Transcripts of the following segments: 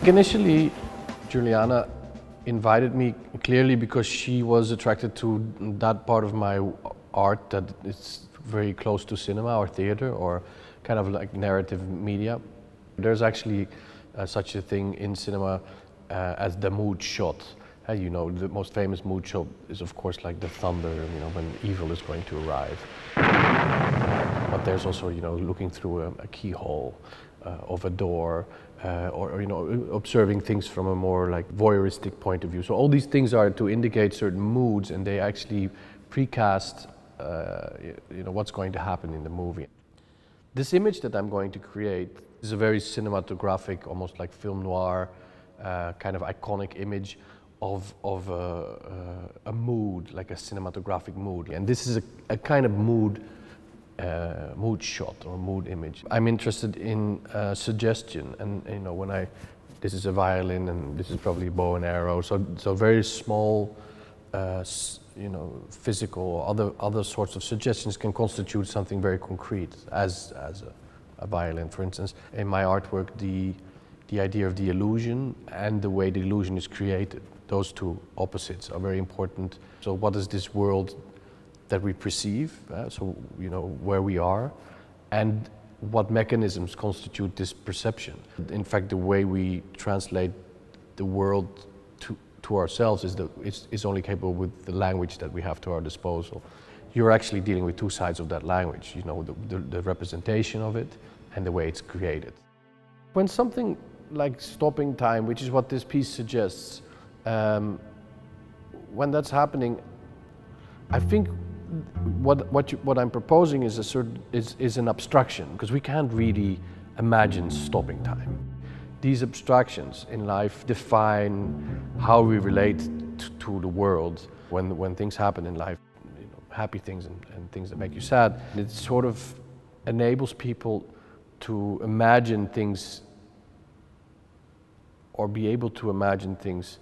Initially, Juliana invited me clearly because she was attracted to that part of my art that is very close to cinema or theater or kind of like narrative media. There's actually such a thing in cinema as the mood shot. You know, the most famous mood shot is of course like the thunder, you know, when evil is going to arrive. But there's also, you know, looking through a keyhole of a door, or you know, observing things from a more like voyeuristic point of view. So all these things are to indicate certain moods, and they actually precast, you know, what's going to happen in the movie. This image that I'm going to create is a very cinematographic, almost like film noir, kind of iconic image of a mood, like a cinematographic mood. And this is a kind of mood shot or mood image. I'm interested in suggestion, and you know, this is a violin and this is probably a bow and arrow, so very small, you know, physical or other sorts of suggestions can constitute something very concrete, as a violin, for instance. In my artwork, the idea of the illusion and the way the illusion is created, those two opposites are very important. So what is this world that we perceive, so you know where we are, and what mechanisms constitute this perception. In fact, the way we translate the world to ourselves is only capable with the language that we have to our disposal. You're actually dealing with two sides of that language, you know, the representation of it and the way it's created. When something like stopping time, which is what this piece suggests, when that's happening, I think what I'm proposing is an abstraction, because we can't really imagine stopping time. These abstractions in life define how we relate to the world when things happen in life, you know, happy things and things that make you sad. It sort of enables people to imagine things, or be able to imagine things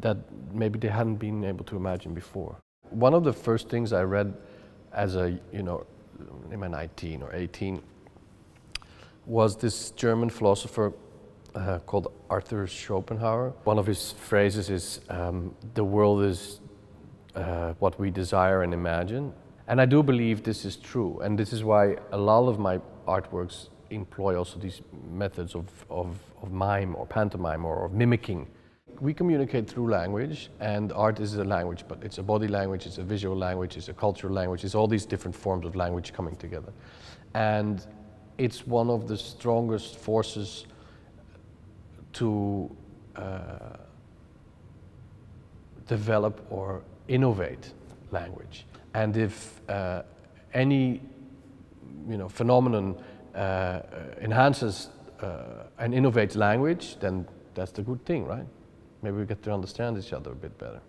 that maybe they hadn't been able to imagine before. One of the first things I read as you know, in my 19 or 18, was this German philosopher called Arthur Schopenhauer. One of his phrases is, the world is what we desire and imagine. And I do believe this is true, and this is why a lot of my artworks employ also these methods of mime or pantomime or mimicking. We communicate through language, and art is a language, but it's a body language, it's a visual language, it's a cultural language, it's all these different forms of language coming together. And it's one of the strongest forces to develop or innovate language. And if any, you know, phenomenon enhances and innovates language, then that's the good thing, right? Maybe we get to understand each other a bit better.